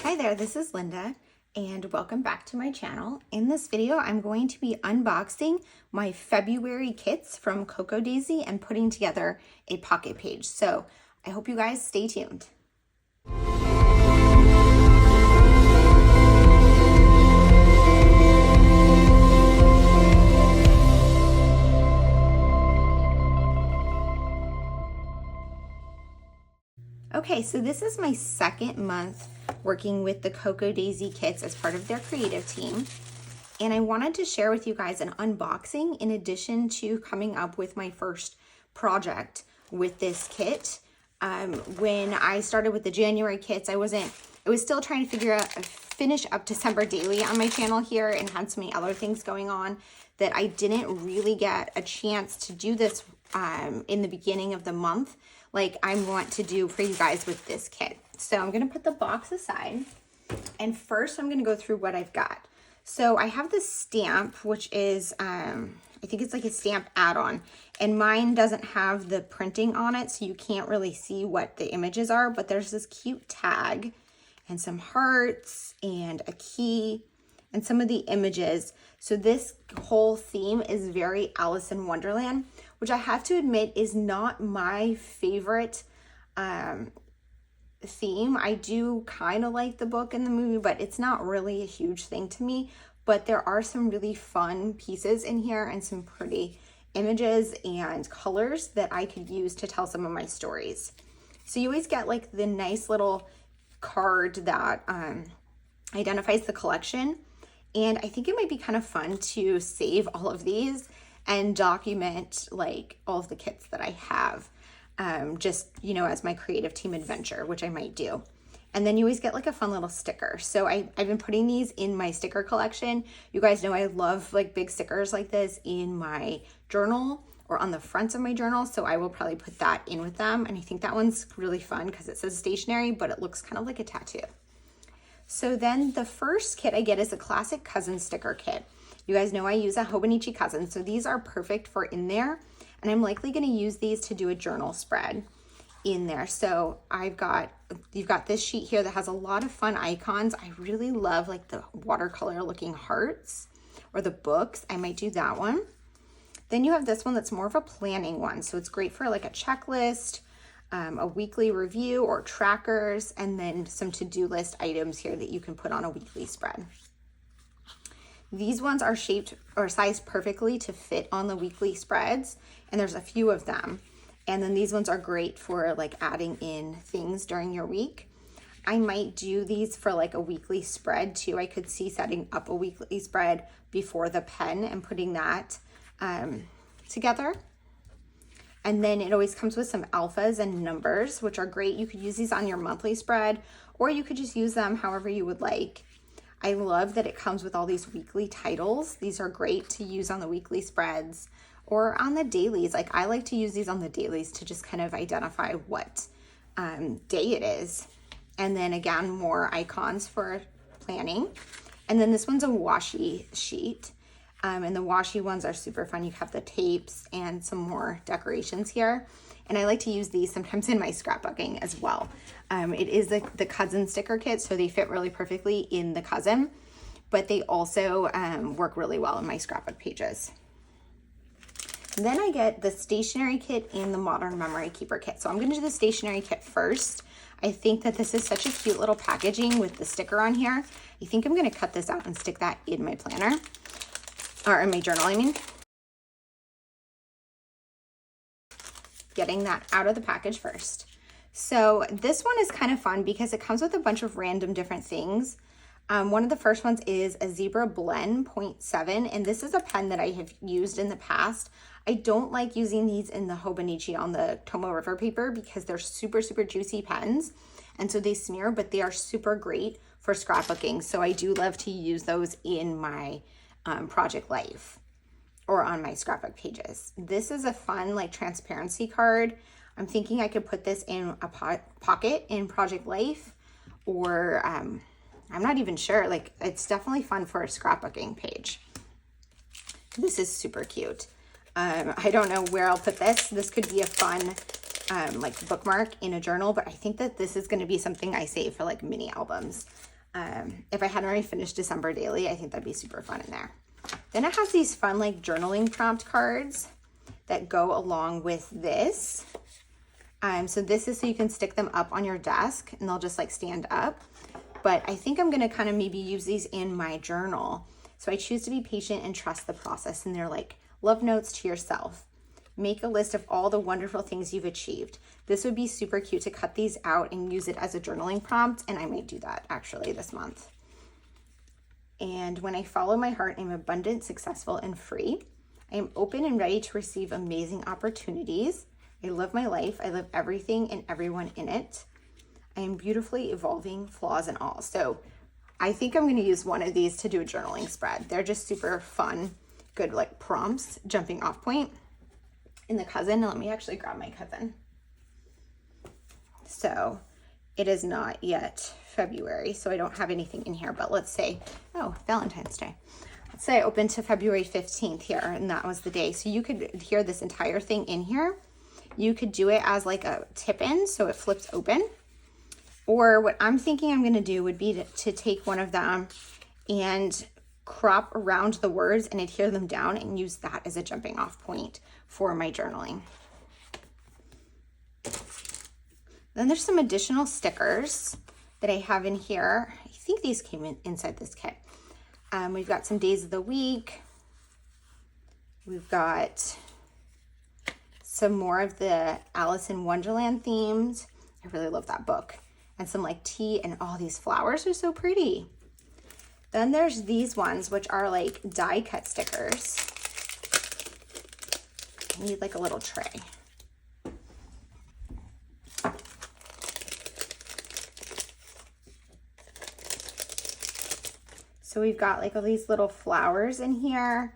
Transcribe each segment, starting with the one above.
Hi there, this is Linda and welcome back to my channel. In this video, I'm going to be unboxing my February kits from Cocoa Daisy and putting together a pocket page. So I hope you guys stay tuned. Okay, so this is my second month working with the Cocoa Daisy kits as part of their creative team. And I wanted to share with you guys an unboxing in addition to coming up with my first project with this kit. When I started with the January kits, I was still trying to finish up December daily on my channel here and had so many other things going on that I didn't really get a chance to do this in the beginning of the month like I want to do for you guys with this kit. So I'm gonna put the box aside and first I'm gonna go through what I've got. So I have this stamp, which is, I think it's like a stamp add-on, and mine doesn't have the printing on it, so you can't really see what the images are, but there's this cute tag and some hearts and a key and some of the images. So this whole theme is very Alice in Wonderland, which I have to admit is not my favorite theme. I do kind of like the book and the movie, but it's not really a huge thing to me. But there are some really fun pieces in here and some pretty images and colors that I could use to tell some of my stories. So you always get like the nice little card that identifies the collection. And I think it might be kind of fun to save all of these and document like all of the kits that I have, just, you know, as my creative team adventure, which I might do. And then you always get like a fun little sticker. So I've been putting these in my sticker collection. You guys know I love like big stickers like this in my journal or on the fronts of my journal. So I will probably put that in with them. And I think that one's really fun because it says stationery, but it looks kind of like a tattoo. So then the first kit I get is a classic cousin sticker kit. You guys know I use a Hobonichi cousin, so these are perfect for in there. And I'm likely gonna use these to do a journal spread in there. So you've got this sheet here that has a lot of fun icons. I really love like the watercolor looking hearts or the books. I might do that one. Then you have this one that's more of a planning one. So it's great for like a checklist, a weekly review or trackers, and then some to-do list items here that you can put on a weekly spread. These ones are shaped or sized perfectly to fit on the weekly spreads, and there's a few of them. And then these ones are great for like adding in things during your week. I might do these for like a weekly spread too. I could see setting up a weekly spread before the pen and putting that together. And then it always comes with some alphas and numbers, which are great. You could use these on your monthly spread, or you could just use them however you would like. I love that it comes with all these weekly titles. These are great to use on the weekly spreads or on the dailies. Like I like to use these on the dailies to just kind of identify what day it is. And then again, more icons for planning. And then this one's a washi sheet. And the washi ones are super fun. You have the tapes and some more decorations here. And I like to use these sometimes in my scrapbooking as well. It is the cousin sticker kit, so they fit really perfectly in the cousin, but they also work really well in my scrapbook pages. And then I get the stationery kit and the modern memory keeper kit. So I'm gonna do the stationery kit first. I think that this is such a cute little packaging with the sticker on here. I think I'm gonna cut this out and stick that in my planner, or in my journal, I mean. Getting that out of the package first. So this one is kind of fun because it comes with a bunch of random different things. One of the first ones is a Zebra Blend 0.7, and this is a pen that I have used in the past. I don't like using these in the Hobonichi on the Tomoe River paper because they're super, super juicy pens, and so they smear, but they are super great for scrapbooking. So I do love to use those in my project life or on my scrapbook pages. This is a fun like transparency card. I'm thinking I could put this in a pocket in Project Life, or I'm not even sure. Like it's definitely fun for a scrapbooking page. This is super cute. I don't know where I'll put this. This could be a fun like bookmark in a journal, but I think that this is going to be something I save for like mini albums. If I hadn't already finished December Daily, I think that'd be super fun in there. Then it has these fun like journaling prompt cards that go along with this. So this is so you can stick them up on your desk and they'll just like stand up. But I think I'm gonna kind of maybe use these in my journal. So I choose to be patient and trust the process. And they're like love notes to yourself. Make a list of all the wonderful things you've achieved. This would be super cute to cut these out and use it as a journaling prompt. And I might do that actually this month. And when I follow my heart, I'm abundant, successful, and free. I am open and ready to receive amazing opportunities. I love my life. I love everything and everyone in it. I am beautifully evolving, flaws and all. So I think I'm going to use one of these to do a journaling spread. They're just super fun, good like prompts, jumping off point. And the cousin, let me actually grab my cousin. So it is not yet February, so I don't have anything in here, but let's say, oh, Valentine's Day. Let's say I opened to February 15th here, and that was the day. So you could hear this entire thing in here. You could do it as like a tip-in, so it flips open. Or what I'm thinking I'm gonna do would be to take one of them and crop around the words and adhere them down and use that as a jumping off point for my journaling. Then there's some additional stickers that I have in here. I think these came inside this kit. We've got some days of the week. We've got some more of the Alice in Wonderland themes. I really love that book. And some like tea, and all these flowers are so pretty. Then there's these ones, which are like die cut stickers. I need like a little tray. So we've got like all these little flowers in here.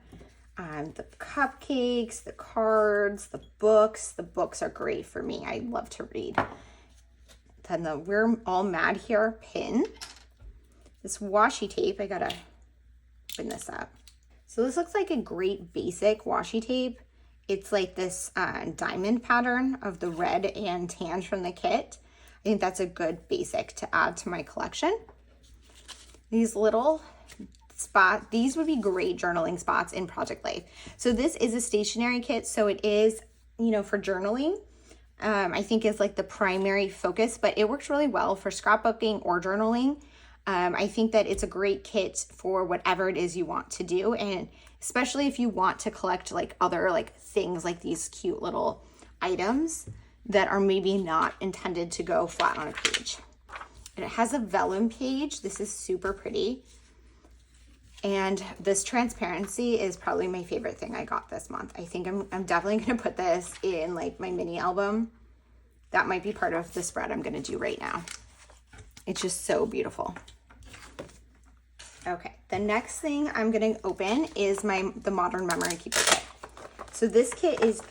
The cupcakes, the cards, the books. The books are great for me. I love to read. Then the We're All Mad Here pin. This washi tape, I gotta open this up. So this looks like a great basic washi tape. It's like this diamond pattern of the red and tan from the kit. I think that's a good basic to add to my collection. These little these would be great journaling spots in Project Life. So this is a stationery kit, so it is, you know, for journaling. I think is like the primary focus, but it works really well for scrapbooking or journaling. I think that it's a great kit for whatever it is you want to do, and especially if you want to collect like other like things like these cute little items that are maybe not intended to go flat on a page. And it has a vellum page. This is super pretty. And this transparency is probably my favorite thing I got this month. I think I'm definitely going to put this in like my mini album. That might be part of the spread I'm going to do right now. It's just so beautiful. Okay, the next thing I'm going to open is the Modern Memory Keeper kit. So this kit is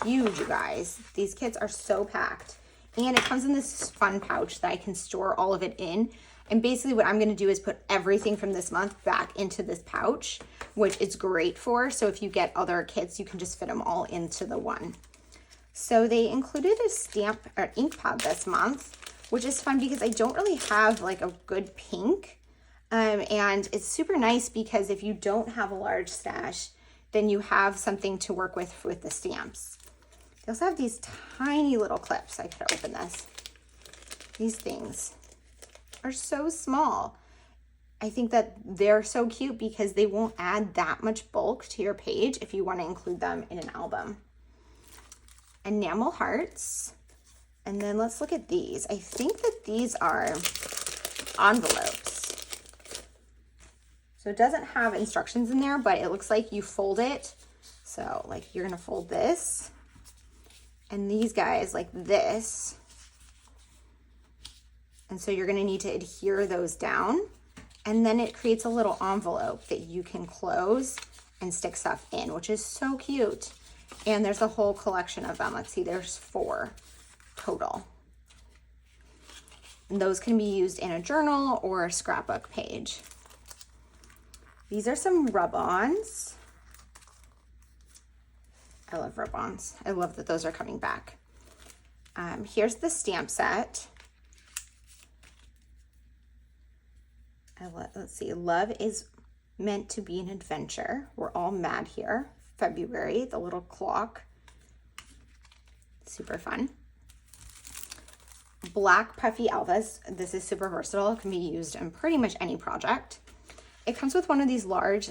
huge, you guys. These kits are so packed. And it comes in this fun pouch that I can store all of it in. And basically what I'm going to do is put everything from this month back into this pouch, which it's great for. So if you get other kits, you can just fit them all into the one. So they included a stamp or ink pad this month, which is fun because I don't really have like a good pink. And it's super nice because if you don't have a large stash, then you have something to work with the stamps. They also have these tiny little clips. I could open this. These things are so small. I think that they're so cute because they won't add that much bulk to your page if you want to include them in an album. Enamel hearts. And then let's look at these. I think that these are envelopes. So it doesn't have instructions in there, but it looks like you fold it. So like you're gonna fold this and these guys like this. And so you're gonna need to adhere those down. And then it creates a little envelope that you can close and stick stuff in, which is so cute. And there's a whole collection of them. Let's see, there's 4 total. And those can be used in a journal or a scrapbook page. These are some rub-ons. I love rub-ons. I love that those are coming back. Here's the stamp set. Let's see, love is meant to be an adventure. We're all mad here. February, the little clock. Super fun. Black puffy alphas. This is super versatile. It can be used in pretty much any project. It comes with one of these large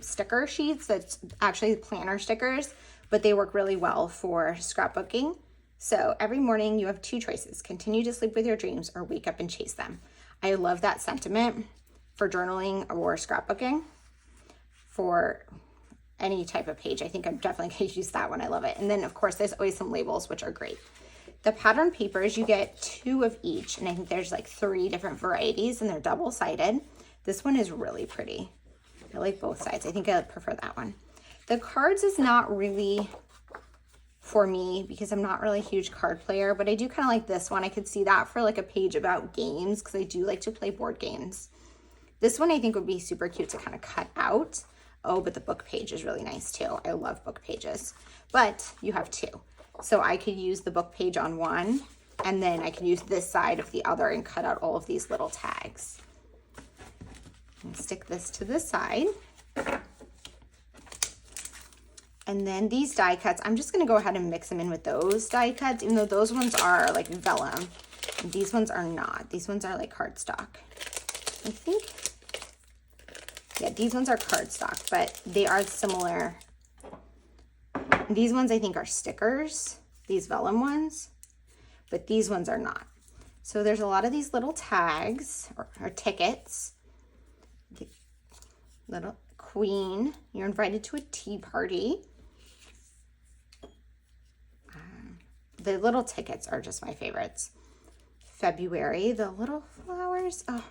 sticker sheets that's actually planner stickers, but they work really well for scrapbooking. So every morning you have two choices: continue to sleep with your dreams or wake up and chase them. I love that sentiment for journaling or scrapbooking for any type of page. I think I'm definitely going to use that one. I love it. And then of course there's always some labels, which are great. The pattern papers, you get 2 of each, and I think there's like 3 different varieties, and they're double-sided. This one is really pretty. I like both sides. I think I prefer that one. The cards is not really for me because I'm not really a huge card player, but I do kind of like this one. I could see that for like a page about games because I do like to play board games. This one I think would be super cute to kind of cut out. Oh, but the book page is really nice too. I love book pages, but you have 2. So I could use the book page on one, and then I could use this side of the other and cut out all of these little tags. And stick this to the side. And then these die cuts, I'm just gonna go ahead and mix them in with those die cuts, even though those ones are like vellum. And these ones are not. These ones are like cardstock. I think, yeah, these ones are cardstock, but they are similar. These ones I think are stickers, these vellum ones, but these ones are not. So there's a lot of these little tags or tickets. The little queen, you're invited to a tea party. The little tickets are just my favorites. February, the little flowers. Oh,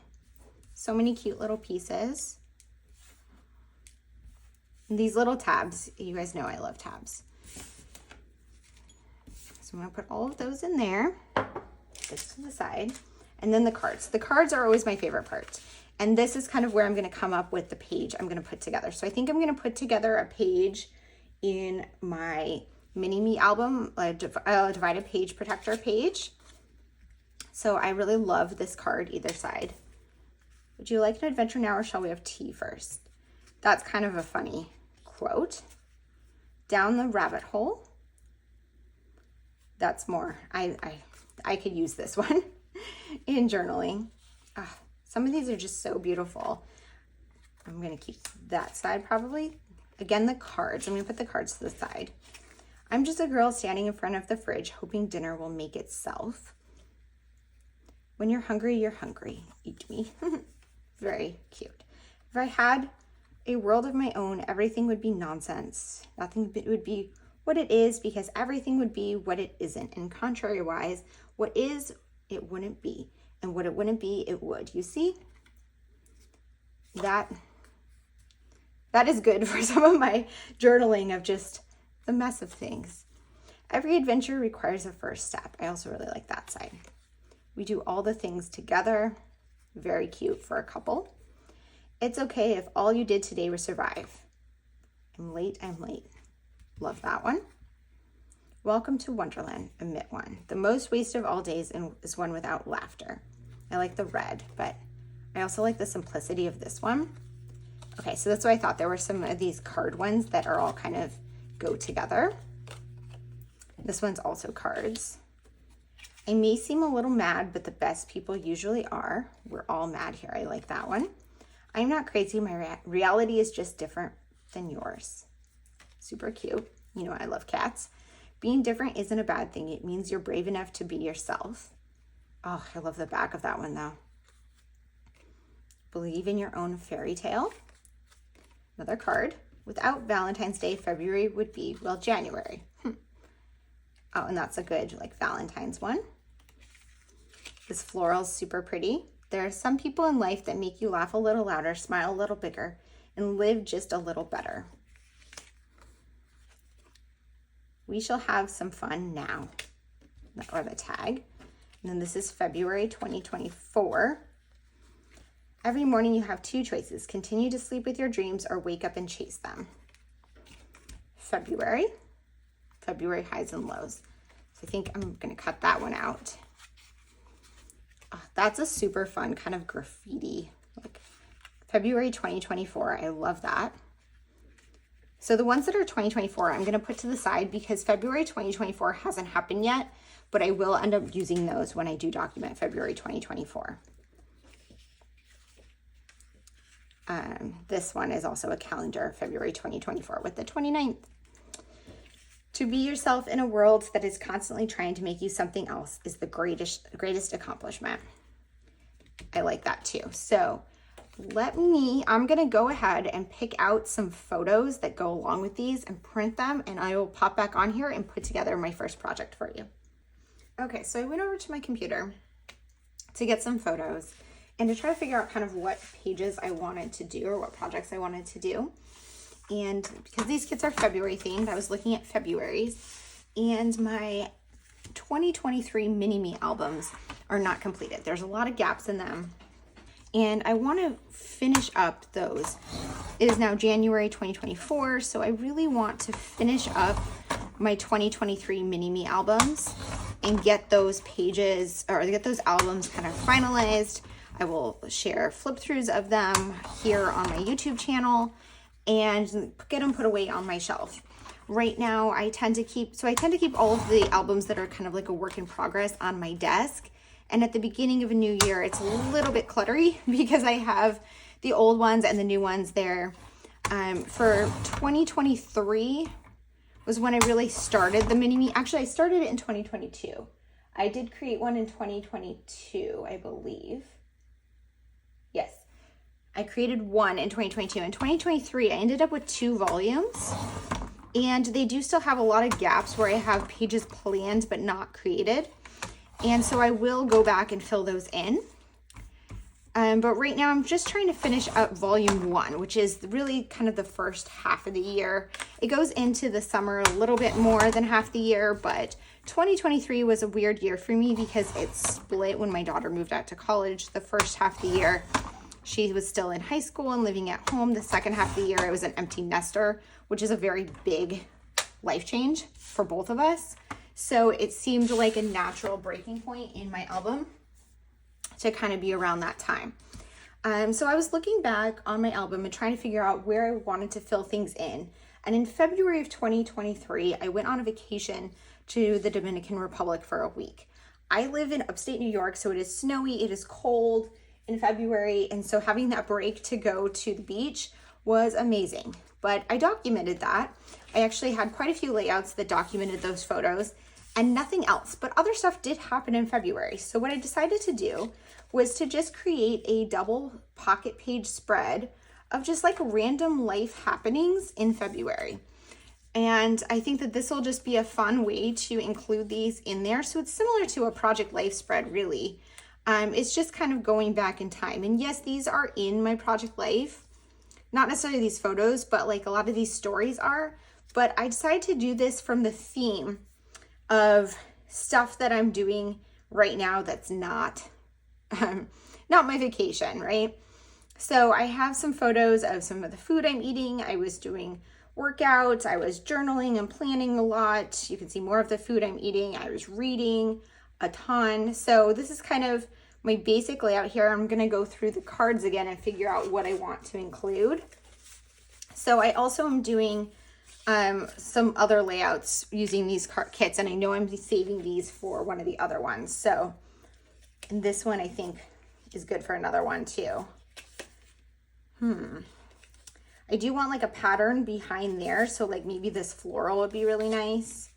so many cute little pieces. And these little tabs, you guys know I love tabs. So I'm gonna put all of those in there, this to the side, and then the cards. The cards are always my favorite part. And this is kind of where I'm gonna come up with the page I'm gonna put together. So I think I'm gonna put together a page in my mini me album, a divided page protector page. So I really love this card either side. Would you like an adventure now or shall we have tea first? That's kind of a funny quote. Down the rabbit hole. That's more, I could use this one in journaling. Some of these are just so beautiful. I'm gonna keep that side probably. Again, the cards, I'm gonna put the cards to the side. I'm just a girl standing in front of the fridge hoping dinner will make itself. When you're hungry, eat me. Very cute. If I had a world of my own, everything would be nonsense. Nothing would be what it is because everything would be what it isn't. And contrary-wise, what is, it wouldn't be. And what it wouldn't be, it would. You see? That is good for some of my journaling of just the mess of things. Every adventure requires a first step. I also really like that side. We do all the things together. Very cute for a couple. It's okay if all you did today was survive. I'm late. Love that one. Welcome to Wonderland, omit one. The most wasted of all days is one without laughter. I like the red, but I also like the simplicity of this one. Okay, so that's what I thought. There were some of these card ones that are all kind of go together. This one's also cards. I may seem a little mad, but the best people usually are. We're all mad here. I like that one. I'm not crazy. My reality is just different than yours. Super cute. You know, I love cats. Being different isn't a bad thing. It means you're brave enough to be yourself. Oh, I love the back of that one though. Believe in your own fairy tale. Another card. Without Valentine's Day, February would be, well, January. Oh, and that's a good like Valentine's one. This floral's super pretty. There are some people in life that make you laugh a little louder, smile a little bigger, and live just a little better. We shall have some fun now, or the tag. And then this is February 2024. Every morning you have 2 choices. Continue to sleep with your dreams or wake up and chase them. February highs and lows. So I think I'm gonna cut that one out. Oh, that's a super fun kind of graffiti, like February 2024. I love that. So the ones that are 2024, I'm gonna put to the side because February 2024 hasn't happened yet, but I will end up using those when I do document February 2024. This one is also a calendar, February 2024 with the 29th. To be yourself in a world that is constantly trying to make you something else is the greatest accomplishment. I like that too. So I'm gonna go ahead and pick out some photos that go along with these and print them, and I will pop back on here and put together my first project for you. Okay, so I went over to my computer to get some photos and to try to figure out kind of what pages I wanted to do or what projects I wanted to do. And because these kits are February themed, I was looking at February's, and my 2023 mini-me albums are not completed. There's a lot of gaps in them, and I want to finish up those. It is now January 2024, so I really want to finish up my 2023 mini-me albums and get those pages, or get those albums kind of finalized. I will share flip throughs of them here on my YouTube channel and get them put away on my shelf. Right now, I tend to keep all of the albums that are kind of like a work in progress on my desk. And at the beginning of a new year, it's a little bit cluttery because I have the old ones and the new ones there. For 2023 was when I really started the mini-me. Actually, I started it in 2022. I did create one in 2022, I believe. Yes, I created one in 2022. In 2023, I ended up with 2 volumes, and they do still have a lot of gaps where I have pages planned but not created. And so I will go back and fill those in. But right now I'm just trying to finish up volume 1, which is really kind of the first half of the year. It goes into the summer a little bit more than half the year, but 2023 was a weird year for me because it split when my daughter moved out to college. The first half of the year, she was still in high school and living at home. The second half of the year, I was an empty nester, which is a very big life change for both of us. So it seemed like a natural breaking point in my album to kind of be around that time. So I was looking back on my album and trying to figure out where I wanted to fill things in. And in February of 2023, I went on a vacation to the Dominican Republic for a week. I live in upstate New York, so it is snowy, it is cold in February, and so having that break to go to the beach was amazing. But I documented that. I actually had quite a few layouts that documented those photos and nothing else, but other stuff did happen in February. So what I decided to do was to just create a double pocket page spread of just like random life happenings in February. And I think that this will just be a fun way to include these in there. So it's similar to a Project Life spread, really. It's just kind of going back in time. And yes, these are in my Project Life. Not necessarily these photos, but like a lot of these stories are. But I decided to do this from the theme of stuff that I'm doing right now that's not my vacation, right? So I have some photos of some of the food I'm eating. I was doing workouts, I was journaling and planning a lot. You can see more of the food I'm eating. I was reading a ton. So this is kind of my basic layout here. I'm gonna go through the cards again and figure out what I want to include. So I also am doing some other layouts using these kits, and I know I'm saving these for one of the other ones. So and this one I think is good for another one too. I do want like a pattern behind there, so like maybe this floral would be really nice.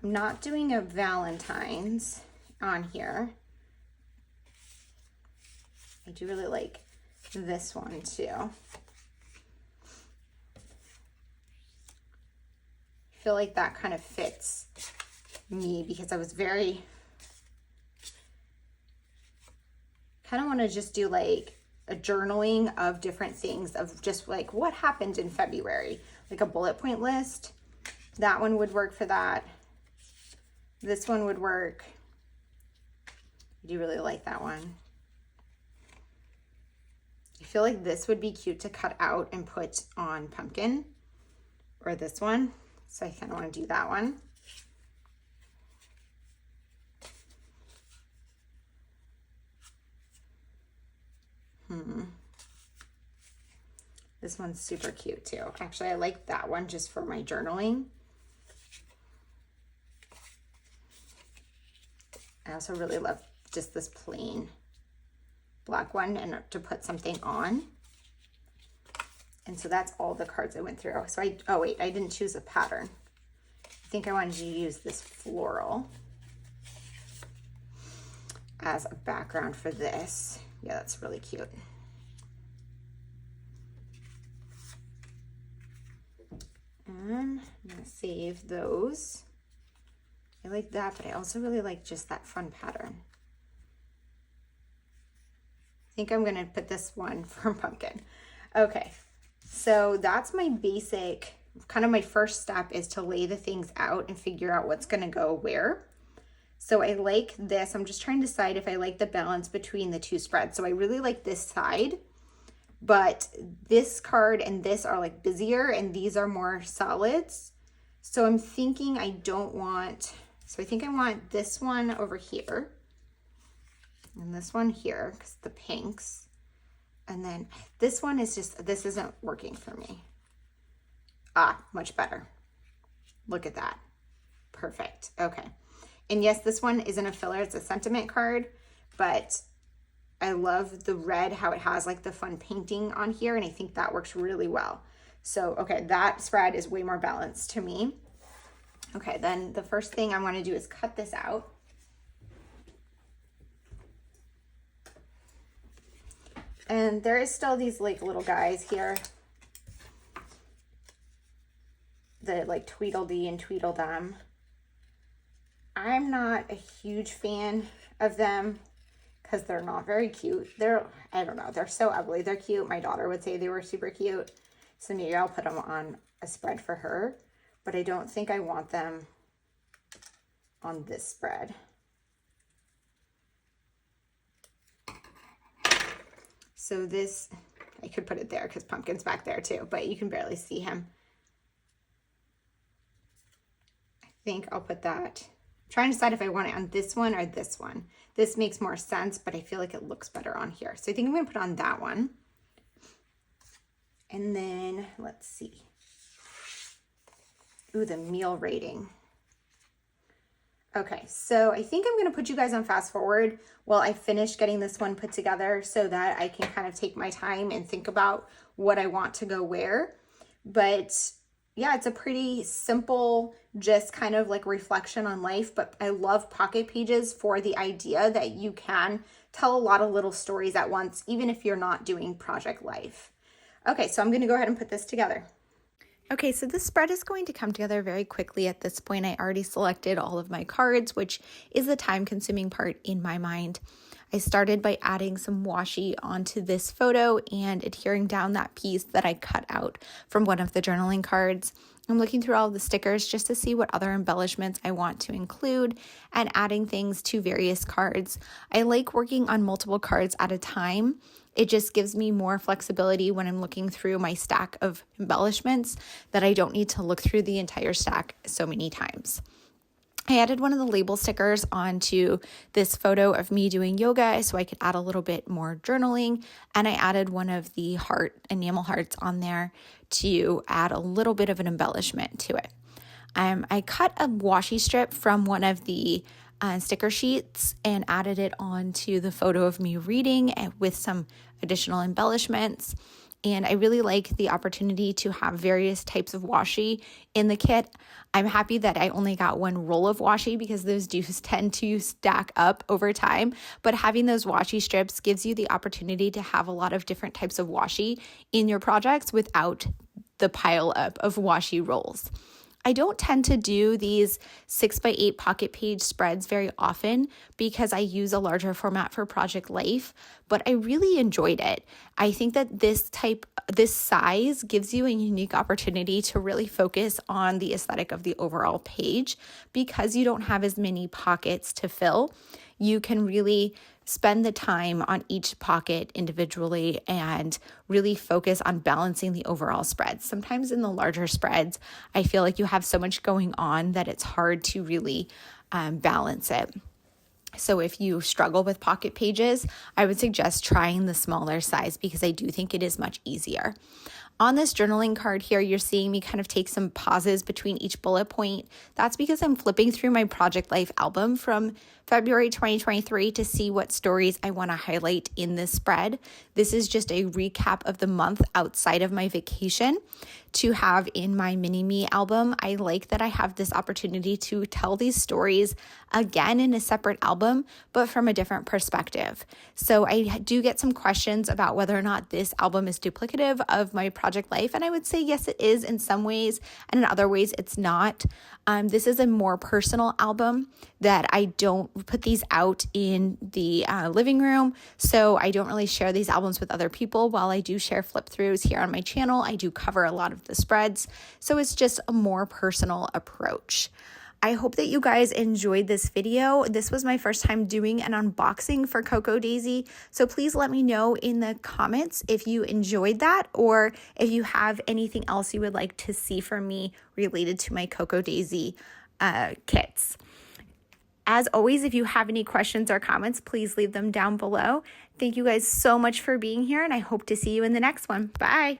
I'm not doing a Valentine's on here. I do really like this one too. I feel like that kind of fits me because I was kind of want to just do like a journaling of different things of just like what happened in February, like a bullet point list. That one would work for that. This one would work. I do really like that one. I feel like this would be cute to cut out and put on pumpkin, or this one. So I kind of want to do that one. This one's super cute too. Actually, I like that one just for my journaling. I also really love just this plain black one and to put something on. And so that's all the cards I went through. So oh wait, I didn't choose a pattern. I think I wanted to use this floral as a background for this. Yeah, that's really cute. And I'm gonna save those. I like that, but I also really like just that fun pattern. I think I'm gonna put this one for pumpkin. Okay, so that's my basic, kind of my first step is to lay the things out and figure out what's gonna go where. So I like this. I'm just trying to decide if I like the balance between the two spreads. So I really like this side, but this card and this are like busier and these are more solids. So I'm thinking I don't want, so I think I want this one over here and this one here because the pinks. And then this one is just, this isn't working for me. Ah, much better. Look at that. Perfect. Okay. And yes, this one isn't a filler, it's a sentiment card, but I love the red, how it has like the fun painting on here, and I think that works really well. So, okay, that spread is way more balanced to me. Okay, then the first thing I want to do is cut this out. And there is still these like little guys here, the like Tweedledee and Tweedledum. I'm not a huge fan of them because they're not very cute. I don't know, they're so ugly. They're cute. My daughter would say they were super cute. So maybe I'll put them on a spread for her, but I don't think I want them on this spread. So this, I could put it there because Pumpkin's back there too, but you can barely see him. I think I'll put that. I'm trying to decide if I want it on this one or this one. This makes more sense, but I feel like it looks better on here. So I think I'm gonna put on that one. And then let's see. Ooh, the meal rating. Okay, so I think I'm gonna put you guys on fast forward while I finish getting this one put together so that I can kind of take my time and think about what I want to go where. But yeah, it's a pretty simple, just kind of like reflection on life, but I love pocket pages for the idea that you can tell a lot of little stories at once, even if you're not doing project life. Okay, so I'm gonna go ahead and put this together. Okay, so this spread is going to come together very quickly at this point. I already selected all of my cards, which is the time-consuming part in my mind. I started by adding some washi onto this photo and adhering down that piece that I cut out from one of the journaling cards. I'm looking through all of the stickers just to see what other embellishments I want to include and adding things to various cards. I like working on multiple cards at a time. It just gives me more flexibility when I'm looking through my stack of embellishments that I don't need to look through the entire stack so many times. I added one of the label stickers onto this photo of me doing yoga so I could add a little bit more journaling, and I added one of the heart enamel hearts on there to add a little bit of an embellishment to it. I cut a washi strip from one of the sticker sheets and added it onto the photo of me reading with some additional embellishments. And I really like the opportunity to have various types of washi in the kit. I'm happy that I only got one roll of washi because those do tend to stack up over time. But having those washi strips gives you the opportunity to have a lot of different types of washi in your projects without the pile up of washi rolls. I don't tend to do these 6x8 pocket page spreads very often because I use a larger format for project life, but I really enjoyed it. I think that this size gives you a unique opportunity to really focus on the aesthetic of the overall page because you don't have as many pockets to fill. You can really spend the time on each pocket individually and really focus on balancing the overall spread. Sometimes in the larger spreads, I feel like you have so much going on that it's hard to really balance it. So if you struggle with pocket pages, I would suggest trying the smaller size because I do think it is much easier. On this journaling card here, you're seeing me kind of take some pauses between each bullet point. That's because I'm flipping through my Project Life album from February 2023 to see what stories I want to highlight in this spread. This is just a recap of the month outside of my vacation to have in my mini-me album. I like that I have this opportunity to tell these stories again in a separate album, but from a different perspective. So I do get some questions about whether or not this album is duplicative of my Project Life, and I would say yes, it is in some ways, and in other ways it's not. This is a more personal album that I don't put these out in the living room, so I don't really share these albums with other people. While I do share flip throughs here on my channel, I do cover a lot of the spreads, so it's just a more personal approach. I hope that you guys enjoyed this video. This was my first time doing an unboxing for Cocoa Daisy, so please let me know in the comments if you enjoyed that or if you have anything else you would like to see from me related to my Cocoa Daisy kits. As always, if you have any questions or comments, please leave them down below. Thank you guys so much for being here, and I hope to see you in the next one. Bye!